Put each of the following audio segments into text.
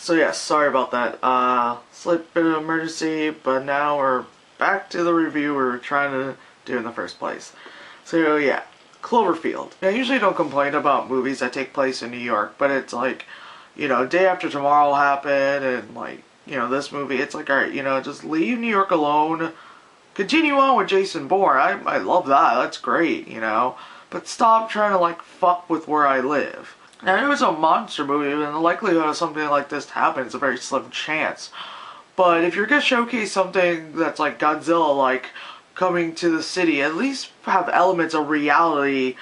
So yeah, sorry about that. Slight bit of emergency, but now we're back to the review we were trying to do in the first place. So yeah, Cloverfield. I usually don't complain about movies that take place in New York, but it's like, Day After Tomorrow happened, and like, this movie, it's like, alright, just leave New York alone. Continue on with Jason Bourne. I love that. That's great, But stop trying to like fuck with where I live. Now, it was a monster movie, and the likelihood of something like this happening is a very slim chance. But if you're gonna showcase something that's like Godzilla, like coming to the city, at least have elements of reality,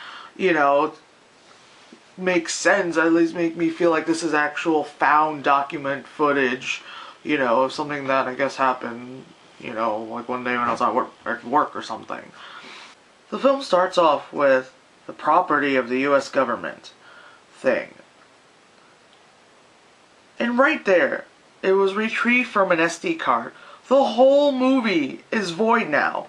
make sense. At least make me feel like this is actual found document footage, of something that I guess happened, like one day when I was at work or something. The film starts off with the property of the U.S. government thing. And right there, it was retrieved from an SD card. The whole movie is void now.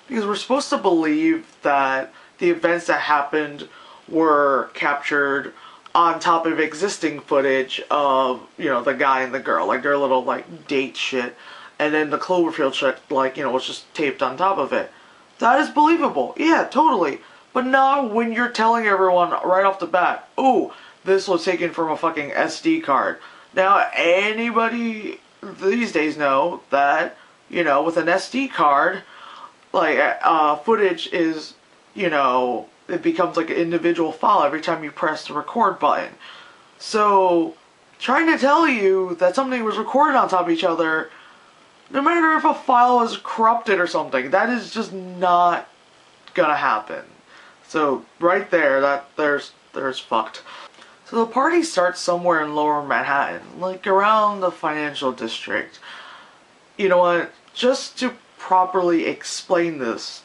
Because we're supposed to believe that the events that happened were captured on top of existing footage of, the guy and the girl. Like, their little, date shit. And then the Cloverfield shit, was just taped on top of it. That is believable. Yeah, totally. But not when you're telling everyone right off the bat, ooh, this was taken from a fucking SD card. Now, anybody these days know that, with an SD card, footage is, it becomes like an individual file every time you press the record button. So, trying to tell you that something was recorded on top of each other, no matter if a file is corrupted or something, that is just not gonna happen. So right there, there's fucked. So the party starts somewhere in Lower Manhattan, like around the financial district. You know what? Just to properly explain this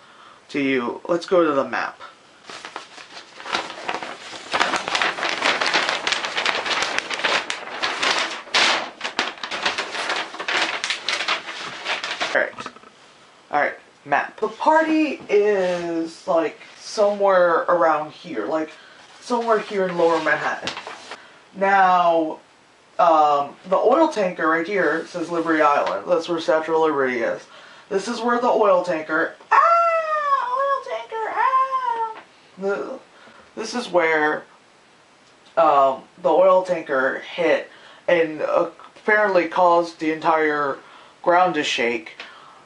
to you, let's go to the map. Alright, map. The party is like somewhere around here, somewhere here in Lower Manhattan. Now, the oil tanker right here says Liberty Island. That's where Statue of Liberty is. This is where the oil tanker, this is where, the oil tanker hit and apparently caused the entire ground to shake.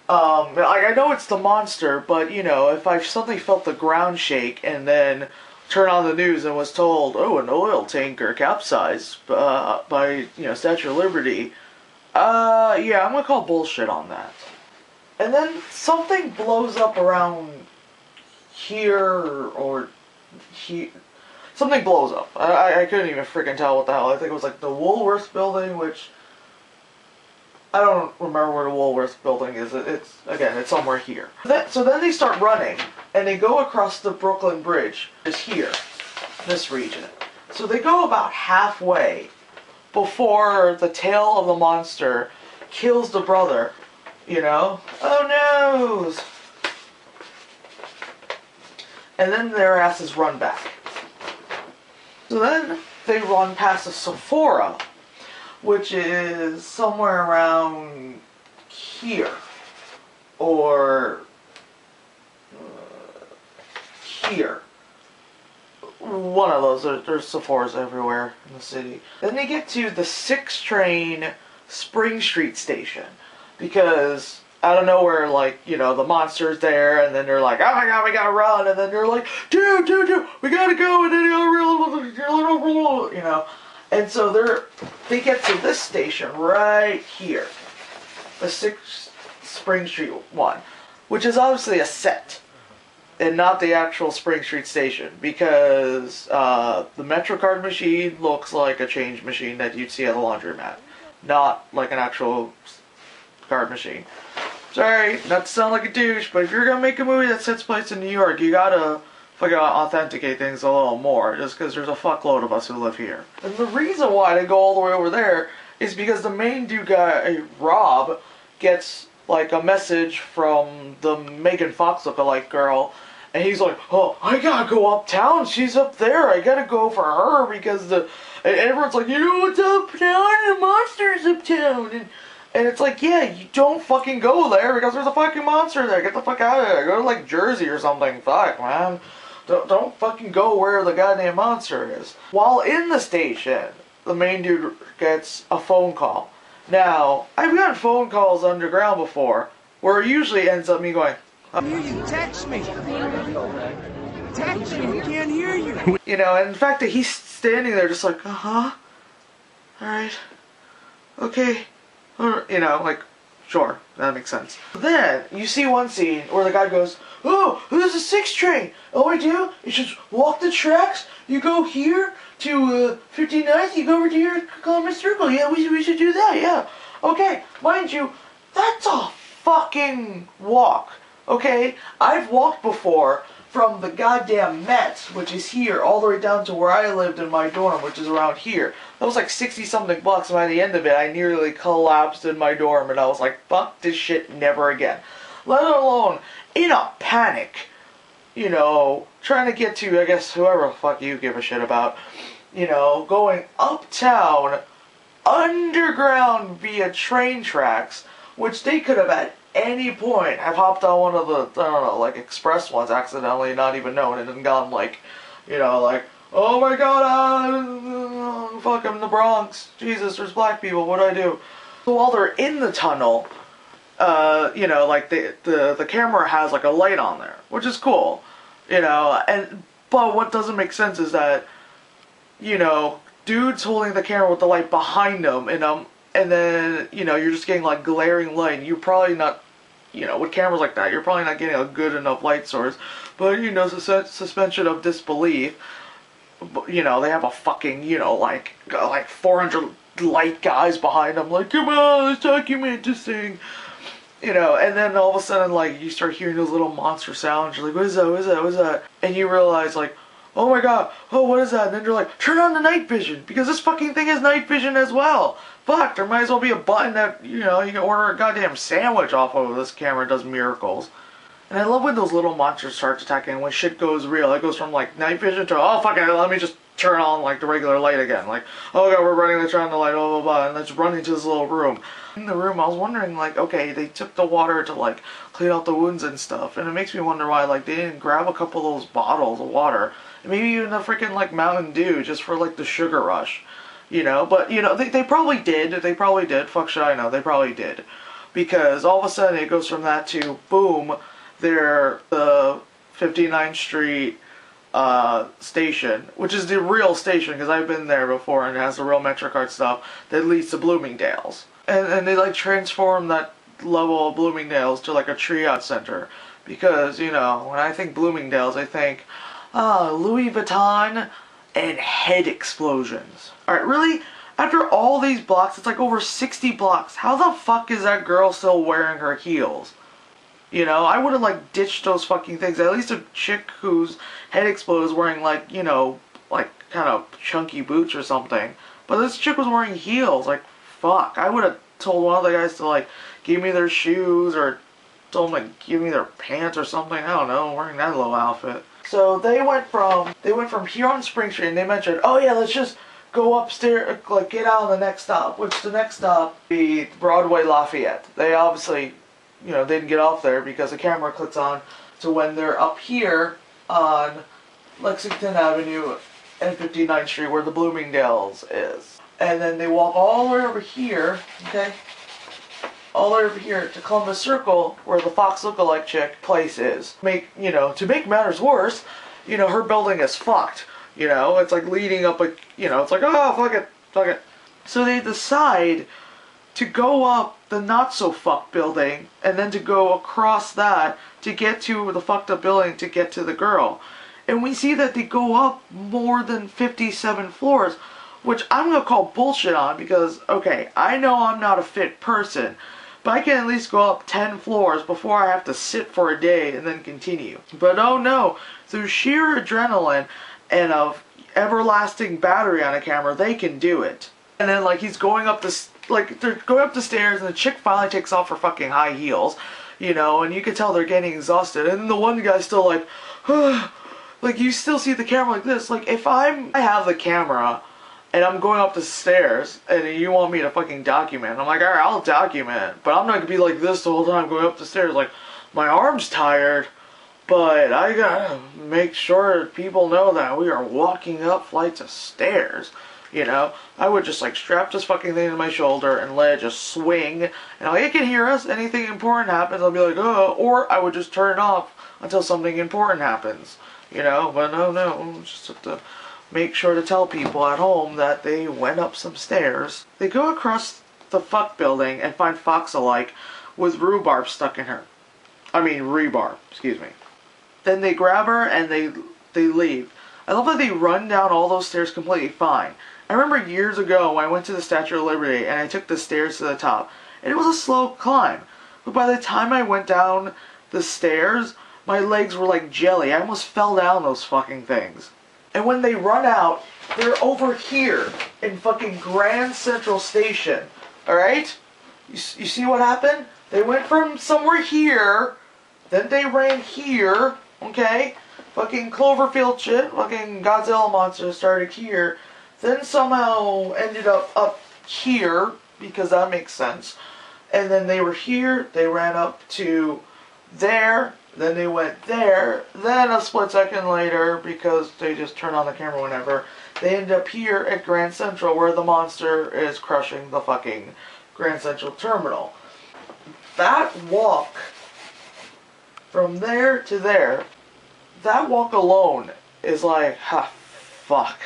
I know it's the monster, but, if I suddenly felt the ground shake and then turned on the news and was told, oh, an oil tanker capsized by, Statue of Liberty, yeah, I'm gonna call bullshit on that. And then something blows up around here, or here. Something blows up. I couldn't even freaking tell what the hell. I think it was like the Woolworths building, which I don't remember where the Woolworths building is. It's somewhere here. So then they start running, and they go across the Brooklyn Bridge, is here, this region. So they go about halfway before the tail of the monster kills the brother, Oh no! And then their asses run back. So then they run past a Sephora, which is somewhere around here, or here. One of those. There's Sephoras everywhere in the city. Then they get to the 6 train Spring Street station, because out of nowhere, the monster's there, and then they're like, oh my god, we gotta run, and then they're like, dude, we gotta go, and then and so they get to this station right here, the 6 Spring Street one, which is obviously a set, and not the actual Spring Street station, because the MetroCard machine looks like a change machine that you'd see at a laundromat, not like an actual card machine. Sorry, not to sound like a douche, but if you're gonna make a movie that takes place in New York, you gotta fucking authenticate things a little more, just because there's a fuckload of us who live here. And the reason why they go all the way over there is because the main dude guy, Rob, gets like a message from the Megan Fox lookalike girl, and he's like, oh, I gotta go uptown, she's up there, I gotta go for her, because And everyone's like, you know what's uptown? The monster's uptown. And it's like, yeah, you don't fucking go there because there's a fucking monster there. Get the fuck out of there. Go to like Jersey or something. Fuck, man. Don't fucking go where the goddamn monster is. While in the station, the main dude gets a phone call. Now, I've gotten phone calls underground before, where it usually ends up me going, you text me. Text me, we can't hear you. You know, and the fact that he's standing there just like, alright, okay, you know, like, sure, that makes sense. Then, you see one scene where the guy goes, oh, there's a 6 train. All we do is just walk the tracks, you go here to 59th, you go over to your Columbus Circle. Yeah, we should do that, yeah. Okay, mind you, that's a fucking walk, okay? I've walked before from the goddamn Mets, which is here, all the way down to where I lived in my dorm, which is around here. That was like 60-something bucks, and by the end of it, I nearly collapsed in my dorm, and I was like, fuck this shit, never again. Let alone, in a panic, you know, trying to get to, I guess, whoever the fuck you give a shit about, you know, going uptown, underground via train tracks, which they could have at any point have hopped on one of the, I don't know, like express ones accidentally, not even known it, and gone like, you know, like, oh my god, fuck, I'm in the Bronx, Jesus, there's black people, what do I do? So while they're in the tunnel, you know, like the camera has like a light on there, which is cool, you know, but what doesn't make sense is that, you know, dude's holding the camera with the light behind him, and then, you know, you're just getting like glaring light, and you're probably not, you know, with cameras like that, you're probably not getting a good enough light source, but, you know, suspension of disbelief, you know, they have a fucking, you know, like 400 light guys behind them, like, come on, let's document this thing, you know, and then all of a sudden, like, you start hearing those little monster sounds, you're like, what is that, what is that, what is that, and you realize, like, oh my god, oh, what is that, and then you're like, turn on the night vision, because this fucking thing has night vision as well. Fuck, there might as well be a button that, you know, you can order a goddamn sandwich off of. This camera does miracles. And I love when those little monsters start attacking, when shit goes real. It goes from, like, night vision to, oh, fuck it, let me just turn on, like, the regular light again. Like, oh god, we're running, let's turn on the light, blah, blah, blah, and let's run into this little room. In the room, I was wondering, like, okay, they took the water to, like, clean out the wounds and stuff, and it makes me wonder why, like, they didn't grab a couple of those bottles of water, and maybe even a freaking, like, Mountain Dew, just for, like, the sugar rush. You know, but, you know, they probably did. They probably did. Fuck should I know. They probably did. Because all of a sudden it goes from that to, boom, they're the 59th Street station, which is the real station, because I've been there before, and it has the real MetroCard stuff that leads to Bloomingdale's. And they, like, transform that level of Bloomingdale's to, like, a triage center. Because, you know, when I think Bloomingdale's, I think, Louis Vuitton and head explosions. Alright, really? After all these blocks, it's like over 60 blocks, how the fuck is that girl still wearing her heels? You know, I would have, like, ditched those fucking things. At least a chick whose head explodes wearing, like, you know, like, kind of chunky boots or something. But this chick was wearing heels, like, fuck. I would have told one of the guys to, like, give me their shoes, or told them to give me their pants or something. I don't know, wearing that little outfit. So they went from here on Spring Street, and they mentioned, oh yeah, let's just go upstairs, like, get out on the next stop, which the next stop be Broadway Lafayette. They obviously, you know, didn't get off there because the camera clicks on to when they're up here on Lexington Avenue and 59th Street where the Bloomingdale's is. And then they walk all the way over here, okay, all the way over here to Columbus Circle where the Fox lookalike chick place is. You know, to make matters worse, you know, her building is fucked. You know, it's like leading up, like, you know, it's like, oh, fuck it, fuck it. So they decide to go up the not-so-fucked building, and then to go across that to get to the fucked up building to get to the girl. And we see that they go up more than 57 floors, which I'm going to call bullshit on because, okay, I know I'm not a fit person, but I can at least go up 10 floors before I have to sit for a day and then continue. But oh no, through sheer adrenaline and of everlasting battery on a camera, they can do it. And then, like, he's going up this, like, they're going up the stairs, and the chick finally takes off her fucking high heels, you know, and you can tell they're getting exhausted, and then the one guy's still like, like, you still see the camera like this. Like, if I have the camera, and I'm going up the stairs, and you want me to fucking document. I'm like, alright, I'll document, but I'm not gonna be like this the whole time going up the stairs. Like, my arm's tired, but I gotta make sure people know that we are walking up flights of stairs. You know, I would just like strap this fucking thing to my shoulder and let it just swing, and like, it can hear us. Anything important happens, I'll be like, oh, or I would just turn it off until something important happens. You know, but no, just have to make sure to tell people at home that they went up some stairs. They go across the fuck building and find Fox-alike with rhubarb stuck in her. I mean, rebarb, excuse me. Then they grab her and they leave. I love that they run down all those stairs completely fine. I remember years ago when I went to the Statue of Liberty and I took the stairs to the top, and it was a slow climb. But by the time I went down the stairs, my legs were like jelly. I almost fell down those fucking things. And when they run out, they're over here in fucking Grand Central Station. Alright? You see what happened? They went from somewhere here, then they ran here, okay? Fucking Cloverfield shit, fucking Godzilla monster started here, then somehow ended up here, because that makes sense. And then they were here, they ran up to there, then they went there, then a split second later, because they just turn on the camera whenever, they end up here at Grand Central, where the monster is crushing the fucking Grand Central Terminal. That walk from there to there, that walk alone is like, ha, fuck.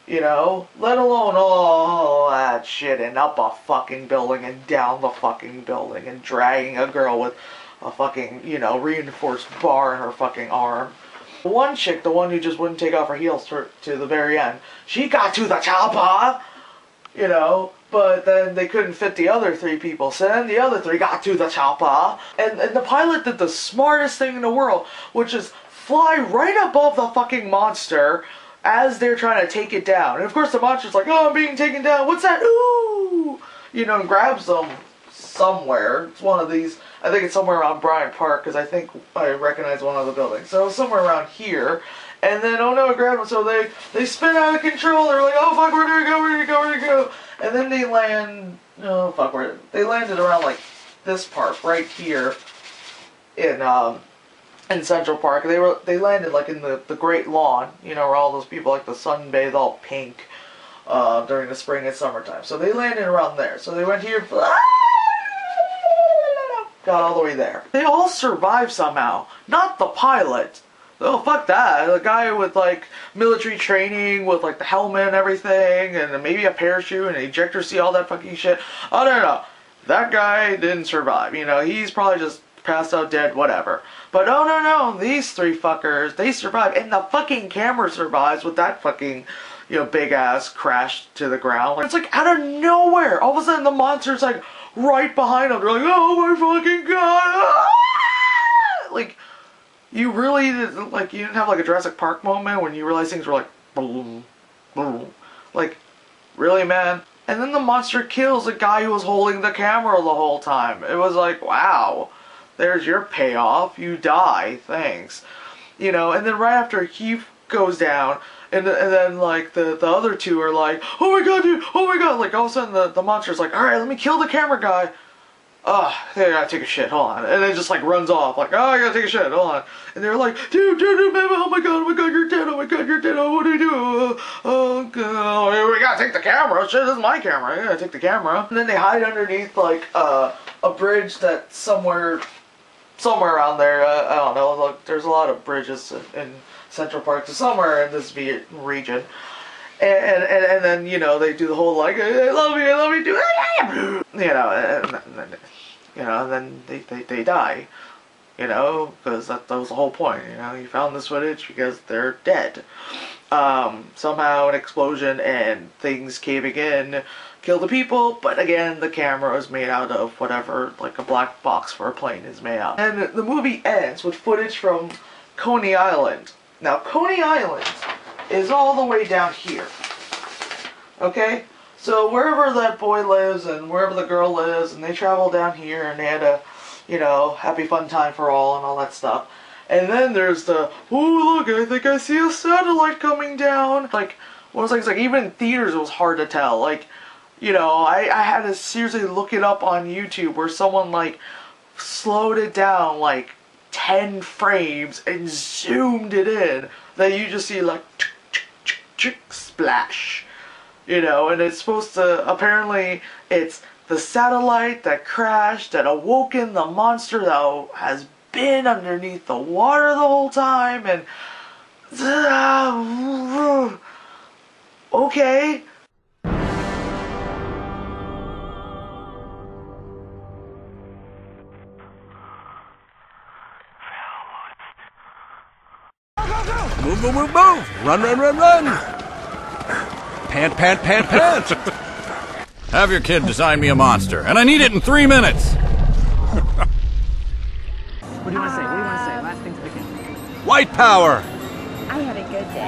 You know? Let alone all that shit and up a fucking building and down the fucking building and dragging a girl with a fucking, you know, reinforced bar in her fucking arm. One chick, the one who just wouldn't take off her heels to the very end, she got to the chopper, you know, but then they couldn't fit the other 3 people, so then the other 3 got to the chopper, and the pilot did the smartest thing in the world, which is fly right above the fucking monster as they're trying to take it down. And of course the monster's like, oh, I'm being taken down, what's that? Ooh! You know, and grabs them somewhere. It's one of these, I think it's somewhere around Bryant Park, because I think I recognize one of the buildings. So somewhere around here. And then, oh no, it grabbed them, so they spin out of control. They're like, oh fuck, where did it go? And then they land, oh fuck, they landed around like this park, right here in Central Park. They landed like in the Great Lawn, you know, where all those people like to sunbathe all pink during the spring and summertime. So they landed around there. So they went here, got all the way there. They all survived somehow. Not the pilot. Oh, fuck that. The guy with, like, military training, with, like, the helmet and everything, and maybe a parachute and an ejector seat, all that fucking shit. Oh, no. That guy didn't survive. You know, he's probably just passed out dead, whatever. But, oh, no. These 3 fuckers, they survived. And the fucking camera survives with that fucking, you know, big-ass crash to the ground. Like, it's, like, out of nowhere. All of a sudden, the monster's, like, right behind them. They're like, oh, my fucking God. Ah! Like, you really, like, you didn't have, like, a Jurassic Park moment when you realized things were, like, boom, boom. Like, really, man? And then the monster kills the guy who was holding the camera the whole time. It was like, wow, there's your payoff. You die, thanks. You know, and then right after he goes down, and then, like, the other 2 are like, oh my god, dude, oh my god. Like, all of a sudden, the monster's like, alright, let me kill the camera guy. Oh, I gotta take a shit, hold on. And it just, like, runs off, like, oh, I gotta take a shit, hold on. And they're like, dude, man, oh my god, you're dead, oh, what do we do? Oh, god, we gotta take the camera, shit, this is my camera, I gotta take the camera. And then they hide underneath, like, a bridge that's somewhere around there, I don't know, look, there's a lot of bridges in Central Park, so somewhere in this region. And then, you know, they do the whole, like, I love you, do it, you know, and then they die, you know, because that was the whole point, you know, you found this footage because they're dead. Somehow an explosion and things caving in kill the people, but again, the camera is made out of whatever, like, a black box for a plane is made out. And the movie ends with footage from Coney Island. Now, Coney Island is all the way down here. Okay? So wherever that boy lives and wherever the girl lives, and they travel down here and they had a, you know, happy fun time for all and all that stuff. And then there's the, oh look, I think I see a satellite coming down. Like, one of those things, like, even in theaters it was hard to tell. Like, you know, I had to seriously look it up on YouTube where someone, like, slowed it down, like, 10 frames and zoomed it in. That you just see, like, splash. You know, and it's supposed to, apparently, it's the satellite that crashed that awoken the monster that has been underneath the water the whole time, and okay. Move, move, move, move! Run, run, run, run! Pant, pant, pant, pant! Have your kid design me a monster, and I need it in 3 minutes! What do you want to say? What do you want to say? Last thing speaking. White power! I had a good day.